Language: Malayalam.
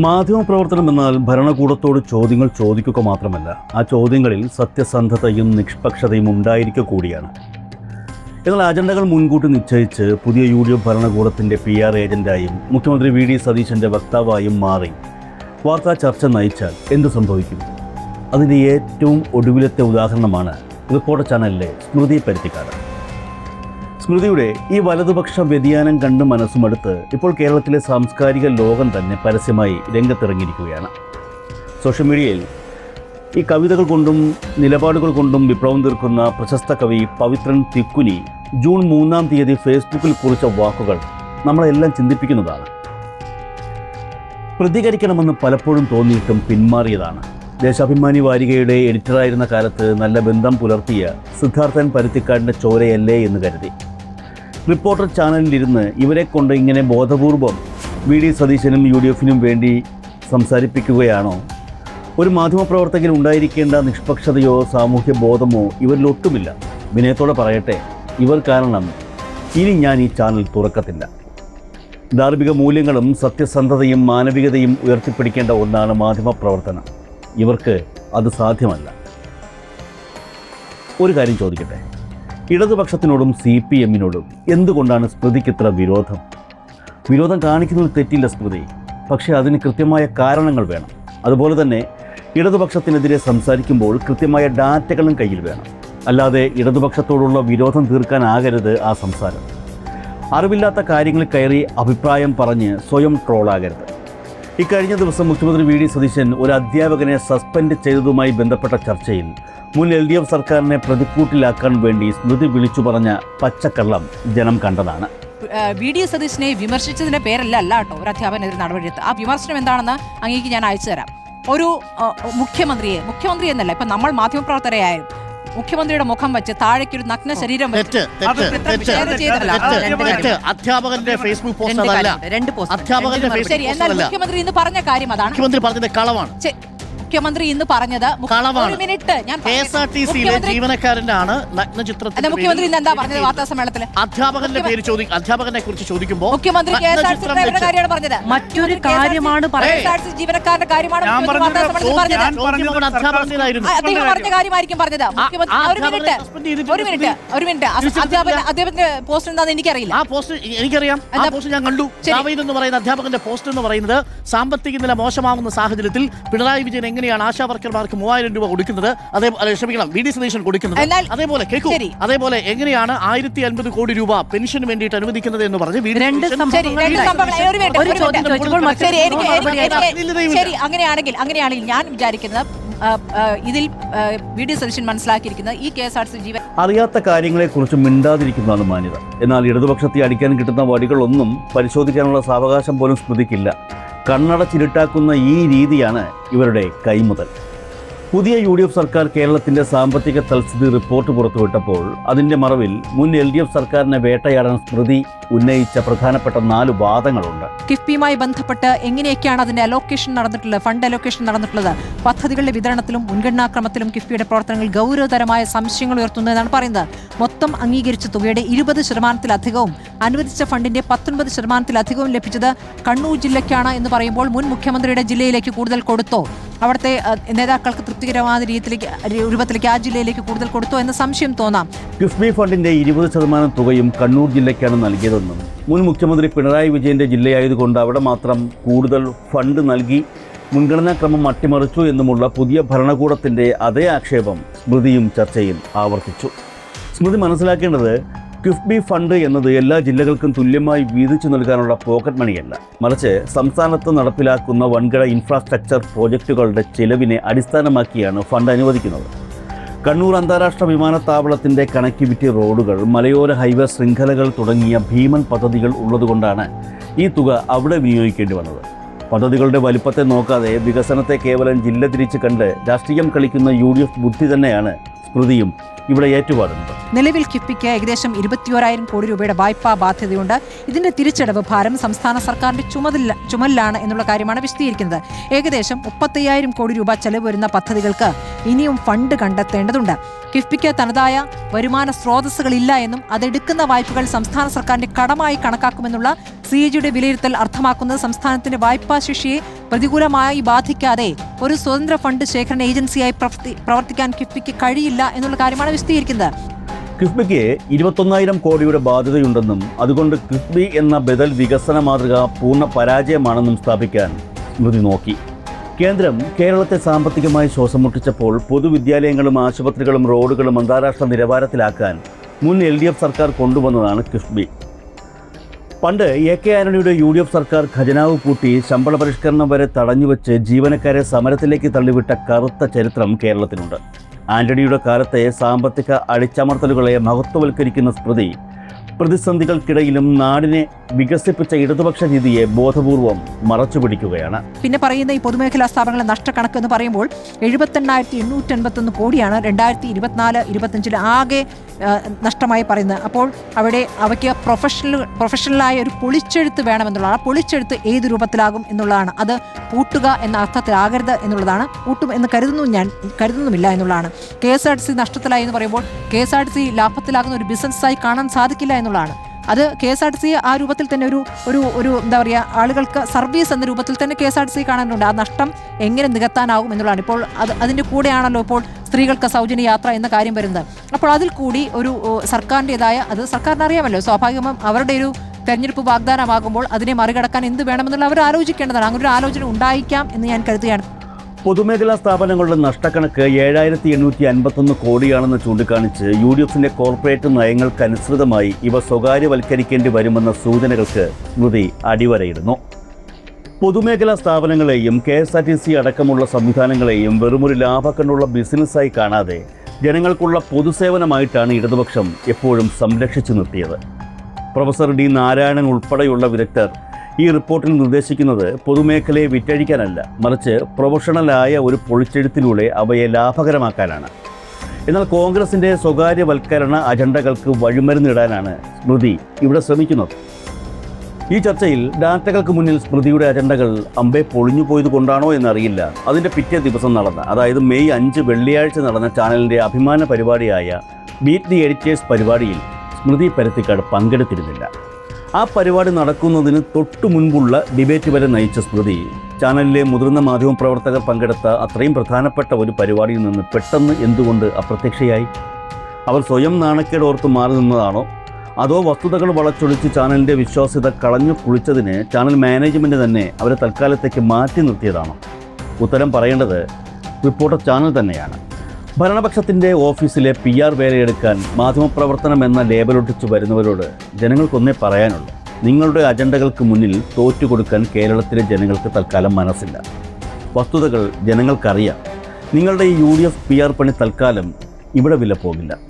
മാധ്യമപ്രവർത്തനം എന്നാൽ ഭരണകൂടത്തോട് ചോദ്യങ്ങൾ ചോദിക്കുക മാത്രമല്ല, ആ ചോദ്യങ്ങളിൽ സത്യസന്ധതയും നിഷ്പക്ഷതയും ഉണ്ടായിരിക്കുക കൂടിയാണ്. എന്നാൽ അജണ്ടകൾ മുൻകൂട്ടി നിശ്ചയിച്ച് പുതിയ UDF ഭരണകൂടത്തിൻ്റെ PR ഏജന്റായും മുഖ്യമന്ത്രി VD സതീശൻ്റെ വക്താവായും മാറി വാർത്താ ചർച്ച നയിച്ചാൽ എന്ത് സംഭവിക്കും? അതിൻ്റെ ഏറ്റവും ഒടുവിലത്തെ ഉദാഹരണമാണ് റിപ്പോർട്ടർ ചാനലിലെ സ്മൃതി പരുത്തിക്കാട്. സ്മൃതിയുടെ ഈ വലതുപക്ഷ വ്യതിയാനം കണ്ട് മനസ്സുമടുത്ത് ഇപ്പോൾ കേരളത്തിലെ സാംസ്കാരിക ലോകം തന്നെ പരസ്യമായി രംഗത്തിറങ്ങിയിരിക്കുകയാണ്. സോഷ്യൽ മീഡിയയിൽ ഈ കവിതകൾ കൊണ്ടും നിലപാടുകൾ കൊണ്ടും വിപ്ലവം തീർക്കുന്ന പ്രശസ്ത കവി പവിത്രൻ തിക്കുനി ജൂൺ 3-ാം തീയതി ഫേസ്ബുക്കിൽ കുറിച്ച വാക്കുകൾ നമ്മളെല്ലാം ചിന്തിപ്പിക്കുന്നതാണ്. പ്രതികരിക്കണമെന്ന് പലപ്പോഴും തോന്നിയിട്ടും പിന്മാറിയതാണ്. ദേശാഭിമാനി വാരികയുടെ എഡിറ്ററായിരുന്ന കാലത്ത് നല്ല ബന്ധം പുലർത്തിയ സിദ്ധാർത്ഥൻ പരുത്തിക്കാടിൻ്റെ ചോരയല്ലേ എന്ന് കരുതി റിപ്പോർട്ടർ ചാനലിലിരുന്ന് ഇവരെ കൊണ്ട് ഇങ്ങനെ ബോധപൂർവം VD സതീശനും UDFനും വേണ്ടി സംസാരിപ്പിക്കുകയാണോ? ഒരു മാധ്യമപ്രവർത്തകൻ ഉണ്ടായിരിക്കേണ്ട നിഷ്പക്ഷതയോ സാമൂഹ്യ ബോധമോ ഇവരിലൊട്ടുമില്ല. വിനയത്തോടെ പറയട്ടെ, ഇവർ കാരണം ഇനി ഞാൻ ഈ ചാനൽ തുറക്കത്തില്ല. ധാർമ്മിക മൂല്യങ്ങളും സത്യസന്ധതയും മാനവികതയും ഉയർത്തിപ്പിടിക്കേണ്ട ഒന്നാണ് മാധ്യമപ്രവർത്തനം. ഇവർക്ക് അത് സാധ്യമല്ല. ഒരു കാര്യം ചോദിക്കട്ടെ, ഇടതുപക്ഷത്തിനോടും CPMനോടും എന്തുകൊണ്ടാണ് സ്മൃതിക്ക് ഇത്ര വിരോധം? വിരോധം കാണിക്കുന്നതിൽ തെറ്റില്ല സ്മൃതി, പക്ഷേ അതിന് കൃത്യമായ കാരണങ്ങൾ വേണം. അതുപോലെ തന്നെ ഇടതുപക്ഷത്തിനെതിരെ സംസാരിക്കുമ്പോൾ കൃത്യമായ ഡാറ്റകളും കയ്യിൽ വേണം. അല്ലാതെ ഇടതുപക്ഷത്തോടുള്ള വിരോധം തീർക്കാനാകരുത് ആ സംസാരം. അറിവില്ലാത്ത കാര്യങ്ങളിൽ കയറി അഭിപ്രായം പറഞ്ഞ് സ്വയം ട്രോളാകരുത്. ഇക്കഴിഞ്ഞ ദിവസം മുഖ്യമന്ത്രി VD സതീശൻ ഒരു അധ്യാപകനെ സസ്പെൻഡ് ചെയ്തതുമായി ബന്ധപ്പെട്ട ചർച്ചയിൽ മുൻ LDF സർക്കാരിനെ പ്രതിക്കൂട്ടിലാക്കാൻ വേണ്ടി സ്മൃതി വിളിച്ചു പറഞ്ഞ പച്ചക്കള്ളം ജനം കണ്ടതാണ്. VD സതീശനെ വിമർശിച്ചതിന്റെ പേരല്ല കേട്ടോ ഒരു അധ്യാപകനെതിരെ നടപടിയെടുത്ത്. ആ വിമർശനം എന്താണെന്ന് അങ്ങേക്ക് ഞാൻ അയച്ചു തരാം. ഒരു മുഖ്യമന്ത്രി എന്നല്ല, ഇപ്പൊ നമ്മൾ മാധ്യമപ്രവർത്തകരായാലും മുഖ്യമന്ത്രിയുടെ മുഖം വെച്ച് താഴേക്കൊരു നഗ്ന ശരീരം ശരി. എന്നാൽ മുഖ്യമന്ത്രി ഇന്ന് പറഞ്ഞ കാര്യം അതാണ്. മുഖ്യമന്ത്രി ഇന്ന് പറഞ്ഞത് മുഖ്യമന്ത്രി ഇന്ന് എന്താ പറഞ്ഞത് വാർത്താ സമ്മേളനത്തിൽ? അധ്യാപകനെ കുറിച്ച് ചോദിക്കുമ്പോൾ മുഖ്യമന്ത്രി കാര്യമാണ് പറഞ്ഞത്. മറ്റൊരു കാര്യമാണ് ജീവനക്കാരുടെ കാര്യമാണ് അദ്ദേഹം പറഞ്ഞ കാര്യമായിരിക്കും പറഞ്ഞത്. ഒരു മിനിറ്റ് അദ്ദേഹത്തിന്റെ പോസ്റ്റ് എന്താണെന്ന് എനിക്കറിയില്ല. ആ പോസ്റ്റ് എനിക്കറിയാം. ആ പോസ്റ്റ് ഞാൻ കണ്ടു. എന്ന് പറയുന്ന അധ്യാപകന്റെ പോസ്റ്റ് എന്ന് പറയുന്നത് സാമ്പത്തിക നില മോശമാകുന്ന സാഹചര്യത്തിൽ പിണറായി വിജയൻ എങ്ങനെയാണ് ആശാ വർക്കർമാർക്ക് 3000 രൂപ കൊടുക്കുന്നത്, VD സതീശൻ കൊടുക്കുന്നത്, അതേപോലെ എങ്ങനെയാണ് 1050 കോടി രൂപ പെൻഷന് വേണ്ടിയിട്ട് അനുവദിക്കുന്നത് എന്ന് പറഞ്ഞ് അങ്ങനെയാണെങ്കിൽ ഞാൻ വിചാരിക്കുന്നത് ഇതിൽ VD സതീശൻ മനസ്സിലാക്കിയിരിക്കുന്നത് ഈ KSRTC ജീവൻ അറിയാത്ത കാര്യങ്ങളെക്കുറിച്ച് മിണ്ടാതിരിക്കുന്നതാണ് മാന്യത. എന്നാൽ ഇടതുപക്ഷത്തെ അടിക്കാൻ കിട്ടുന്ന വടികളൊന്നും പരിശോധിക്കാനുള്ള സാവകാശം പോലും സ്മൃതിക്കില്ല. കണ്ണടച്ചിരുട്ടാക്കുന്ന ഈ രീതിയാണ് ഇവരുടെ കൈമുതൽ. പുതിയ UDF സർക്കാർ കേരളത്തിൻ്റെ സാമ്പത്തിക തൽസ്ഥിതി റിപ്പോർട്ട് പുറത്തുവിട്ടപ്പോൾ അതിൻ്റെ മറവിൽ മുൻ LDF സർക്കാരിനെ വേട്ടയാടാൻ സ്മൃതി ഉന്നയിച്ച പ്രധാനപ്പെട്ട 4 വാദങ്ങളുണ്ട്. കിഫ്ബിയുമായി ബന്ധപ്പെട്ട് എങ്ങനെയൊക്കെയാണ് അതിന്റെ ഫണ്ട് അലോക്കേഷൻ നടന്നിട്ടുള്ളത്, പദ്ധതികളുടെ വിതരണത്തിലും മുൻഗണനാക്രമത്തിലും കിഫ്ബിയുടെ പ്രവർത്തനങ്ങൾ ഗൗരവതരമായ സംശയങ്ങൾ ഉയർത്തുന്നതെന്നാണ് പറയുന്നത്. മൊത്തം അംഗീകരിച്ച തുകയുടെ 20% അനുവദിച്ച ഫണ്ടിന്റെ 19% ലഭിച്ചത് കണ്ണൂർ ജില്ലയ്ക്കാണ് എന്ന് പറയുമ്പോൾ മുൻ മുഖ്യമന്ത്രിയുടെ ജില്ലയിലേക്ക് കൂടുതൽ കൊടുത്തോ, അവിടുത്തെ നേതാക്കൾക്ക് തൃപ്തികരമായ രൂപത്തിലേക്ക് ആ ജില്ലയിലേക്ക് കൂടുതൽ കൊടുത്തോ എന്ന സംശയം തോന്നാം. കിഫ്ബി ഫണ്ടിന്റെ 20% തുകയും കണ്ണൂർ ജില്ലയ്ക്കാണ് നൽകിയതെന്നും മുൻ മുഖ്യമന്ത്രി പിണറായി വിജയന്റെ ജില്ലയായതുകൊണ്ട് അവിടെ മാത്രം കൂടുതൽ ഫണ്ട് നൽകി മുൻഗണനാക്രമം അട്ടിമറിച്ചു എന്നുമുള്ള പുതിയ ഭരണകൂടത്തിന്റെ അതേ ആക്ഷേപം സ്മൃതിയും ചർച്ചയിൽ ആവർത്തിച്ചു. സ്മൃതി മനസ്സിലാക്കേണ്ടത് കിഫ്ബി ഫണ്ട് എന്നത് എല്ലാ ജില്ലകൾക്കും തുല്യമായി വീതിച്ചു നൽകാനുള്ള പോക്കറ്റ് മണിയല്ല, മറിച്ച് സംസ്ഥാനത്ത് നടപ്പിലാക്കുന്ന വൻകിട ഇൻഫ്രാസ്ട്രക്ചർ പ്രോജക്റ്റുകളുടെ ചെലവിനെ അടിസ്ഥാനമാക്കിയാണ് ഫണ്ട് അനുവദിക്കുന്നത്. കണ്ണൂർ അന്താരാഷ്ട്ര വിമാനത്താവളത്തിൻ്റെ കണക്ടിവിറ്റി റോഡുകൾ, മലയോര ഹൈവേ ശൃംഖലകൾ തുടങ്ങിയ ഭീമൻ പദ്ധതികൾ ഉള്ളതുകൊണ്ടാണ് ഈ തുക അവിടെ വിനിയോഗിക്കേണ്ടി വന്നത്. പദ്ധതികളുടെ വലിപ്പത്തെ നോക്കാതെ വികസനത്തെ കേവലം ജില്ല തിരിച്ച് കണ്ട് രാഷ്ട്രീയം കളിക്കുന്ന UDF ബുദ്ധി തന്നെയാണ് സ്മൃതിയും ഇവിടെ ഏറ്റുപാടുന്നത്. നിലവിൽ കിഫ്ബിക്ക് ഏകദേശം 21,000 കോടി രൂപയുടെ വായ്പാ ബാധ്യതയുണ്ട്. ഇതിന്റെ തിരിച്ചടവ് ഭാരം സംസ്ഥാന സർക്കാരിന്റെ ചുമലിലാണ് എന്നുള്ള കാര്യമാണ് വിശദീകരിക്കുന്നത്. ഏകദേശം 35,000 കോടി രൂപ ചെലവ് വരുന്ന പദ്ധതികൾക്ക് ഇനിയും ഫണ്ട് കണ്ടെത്തേണ്ടതുണ്ട്. കിഫ്ബിക്ക് തനതായ വരുമാന സ്രോതസ്സുകളില്ല എന്നും അതെടുക്കുന്ന വായ്പകൾ സംസ്ഥാന സർക്കാരിന്റെ കടമായി കണക്കാക്കുമെന്നുള്ള CAG-യുടെ വിലയിരുത്തൽ അർത്ഥമാക്കുന്നത് സംസ്ഥാനത്തിന്റെ വായ്പാ ശേഷിയെ പ്രതികൂലമായി ബാധിക്കാതെ ഒരു സ്വതന്ത്ര ഫണ്ട് ശേഖരണ ഏജൻസിയായി പ്രവർത്തിക്കാൻ കിഫ്ബിക്ക് കഴിയില്ല എന്നുള്ള കാര്യമാണ് വിശദീകരിക്കുന്നത്. കിഫ്ബിക്ക് 21,000 കോടിയുടെ ബാധ്യതയുണ്ടെന്നും അതുകൊണ്ട് കിഫ്ബി എന്ന ബദൽ വികസന മാതൃക പൂർണ്ണ പരാജയമാണെന്നും സ്ഥാപിക്കാൻ സ്മൃതി നോക്കി. കേന്ദ്രം കേരളത്തെ സാമ്പത്തികമായി ശ്വാസം മുട്ടിച്ചപ്പോൾ പൊതുവിദ്യാലയങ്ങളും ആശുപത്രികളും റോഡുകളും അന്താരാഷ്ട്ര നിലവാരത്തിലാക്കാൻ മുൻ LDF സർക്കാർ കൊണ്ടുവന്നതാണ് കിഫ്ബി. പണ്ട് AK ആന്റണിയുടെ UDF സർക്കാർ ഖജനാവ് പൂട്ടി ശമ്പള പരിഷ്കരണം വരെ തടഞ്ഞുവെച്ച് ജീവനക്കാരെ സമരത്തിലേക്ക് തള്ളിവിട്ട കറുത്ത ചരിത്രം കേരളത്തിനുണ്ട്. ആന്റണിയുടെ കാലത്തെ സാമ്പത്തിക അടിച്ചമർത്തലുകളെ മഹത്വവൽക്കരിക്കുന്ന സ്മൃതി പ്രതിസന്ധികൾക്കിടയിലും നാടിനെ വികസിപ്പിച്ച ഇടതുപക്ഷ രീതിയെ ബോധപൂർവം മറച്ചുപിടിക്കുകയാണ്. പിന്നെ പറയുന്ന ഈ പൊതുമേഖലാ സ്ഥാപനങ്ങളുടെ നഷ്ടക്കണക്ക് എന്ന് പറയുമ്പോൾ 78,881 കോടിയാണ് 2024-25 ആകെ നഷ്ടമായി പറയുന്നത്. അപ്പോൾ അവിടെ അവയ്ക്ക് പ്രൊഫഷണലായ ഒരു പൊളിച്ചെഴുത്ത് വേണമെന്നുള്ളതാണ്. ആ പൊളിച്ചെഴുത്ത് ഏത് രൂപത്തിലാകും എന്നുള്ളതാണ്. അത് പൂട്ടുക എന്ന അർത്ഥത്തിലാകരുത് എന്നുള്ളതാണ്. പൂട്ടും എന്ന് കരുതുന്നുമില്ല എന്നുള്ളതാണ്. KSRTC നഷ്ടത്തിലായി എന്ന് പറയുമ്പോൾ KSRTC ലാഭത്തിലാകുന്ന ഒരു ബിസിനസ്സായി കാണാൻ സാധിക്കില്ല എന്നുള്ളതാണ്. അത് KSRTC ആ രൂപത്തിൽ തന്നെ ഒരു എന്താ പറയുക, ആളുകൾക്ക് സർവീസ് എന്ന രൂപത്തിൽ തന്നെ KSRTC കാണാനുണ്ട്. ആ നഷ്ടം എങ്ങനെ നികത്താനാകും എന്നുള്ളതാണ്. ഇപ്പോൾ അതിൻ്റെ കൂടെയാണല്ലോ ഇപ്പോൾ സ്ത്രീകൾക്ക് സൗജന്യ യാത്ര എന്ന കാര്യം വരുന്നത്. അപ്പോൾ അതിൽ കൂടി ഒരു സർക്കാരിൻ്റെതായ, അത് സർക്കാരിന് അറിയാമല്ലോ, സ്വാഭാവികമായും അവരുടെ ഒരു തെരഞ്ഞെടുപ്പ് വാഗ്ദാനമാകുമ്പോൾ അതിനെ മറികടക്കാൻ എന്ത് വേണമെന്നുള്ള അവർ ആലോചിക്കേണ്ടതാണ്. അങ്ങനെ ഒരു ആലോചന ഉണ്ടായിരിക്കാം എന്ന് ഞാൻ കരുതുകയാണ്. പൊതുമേഖലാ സ്ഥാപനങ്ങളുടെ നഷ്ടക്കണക്ക് 7,851 കോടിയാണെന്ന് ചൂണ്ടിക്കാണിച്ച് UDFിന്റെ കോർപ്പറേറ്റ് നയങ്ങൾക്കനുസൃതമായി ഇവ സ്വകാര്യവൽക്കരിക്കേണ്ടി വരുമെന്ന സൂചനകൾക്ക് സ്മൃതി അടിവരയിടുന്നു. പൊതുമേഖലാ സ്ഥാപനങ്ങളെയും KSRTC അടക്കമുള്ള സംവിധാനങ്ങളെയും വെറുമൊരു ലാഭക്കണ്ണുള്ള ബിസിനസ്സായി കാണാതെ ജനങ്ങൾക്കുള്ള പൊതുസേവനമായിട്ടാണ് ഇടതുപക്ഷം എപ്പോഴും സംരക്ഷിച്ചു നിർത്തിയത്. Professor D. നാരായണൻ ഉൾപ്പെടെയുള്ള വിദഗ്ധർ ഈ റിപ്പോർട്ടിൽ നിർദ്ദേശിക്കുന്നത് പൊതുമേഖലയെ വിറ്റഴിക്കാനല്ല, മറിച്ച് പ്രൊഫഷണലായ ഒരു പൊളിച്ചെഴുത്തിലൂടെ അവയെ ലാഭകരമാക്കാനാണ്. എന്നാൽ കോൺഗ്രസിൻ്റെ സ്വകാര്യവൽക്കരണ അജണ്ടകൾക്ക് വഴിമരുന്നിടാനാണ് സ്മൃതി ഇവിടെ ശ്രമിക്കുന്നത്. ഈ ചർച്ചയിൽ ഡാറ്റകൾക്ക് മുന്നിൽ സ്മൃതിയുടെ അജണ്ടകൾ അമ്പെ പൊളിഞ്ഞു പോയത് കൊണ്ടാണോ എന്നറിയില്ല. അതിൻ്റെ പിറ്റേ ദിവസം നടന്ന, അതായത് മെയ് 5 വെള്ളിയാഴ്ച നടന്ന ചാനലിൻ്റെ അഭിമാന പരിപാടിയായ ബീറ്റ് ദി എഡിറ്റേഴ്സ് പരിപാടിയിൽ സ്മൃതി പരുത്തിക്കാട് പങ്കെടുത്തിരുന്നില്ല. ആ പരിപാടി നടക്കുന്നതിന് തൊട്ടു മുൻപുള്ള ഡിബേറ്റ് വരെ നയിച്ച സ്മൃതി ചാനലിലെ മുതിർന്ന മാധ്യമപ്രവർത്തകർ പങ്കെടുത്ത അത്രയും പ്രധാനപ്പെട്ട ഒരു പരിപാടിയിൽ നിന്ന് പെട്ടെന്ന് എന്തുകൊണ്ട് അപ്രത്യക്ഷയായി? അവർ സ്വയം നാണക്കേട് ഓർത്ത് മാറി നിന്നതാണോ, അതോ വസ്തുതകൾ വളച്ചൊളിച്ച് ചാനലിൻ്റെ വിശ്വാസ്യത കളഞ്ഞു കുളിച്ചതിന് ചാനൽ മാനേജ്മെൻറ്റ് തന്നെ അവരെ തൽക്കാലത്തേക്ക് മാറ്റി നിർത്തിയതാണോ? ഉത്തരം പറയേണ്ടത് റിപ്പോർട്ടർ ചാനൽ തന്നെയാണ്. ഭരണപക്ഷത്തിൻ്റെ ഓഫീസിലെ PR വേലയെടുക്കാൻ മാധ്യമപ്രവർത്തനം എന്ന ലേബലൊട്ടിച്ച് വരുന്നവരോട് ജനങ്ങൾക്കൊന്നേ പറയാനുള്ളൂ. നിങ്ങളുടെ അജണ്ടകൾക്ക് മുന്നിൽ തോറ്റുകൊടുക്കാൻ കേരളത്തിലെ ജനങ്ങൾക്ക് തൽക്കാലം മനസ്സില്ല. വസ്തുതകൾ ജനങ്ങൾക്കറിയാം. നിങ്ങളുടെ ഈ UDF PR പണി തൽക്കാലം ഇവിടെ വില പോകില്ല.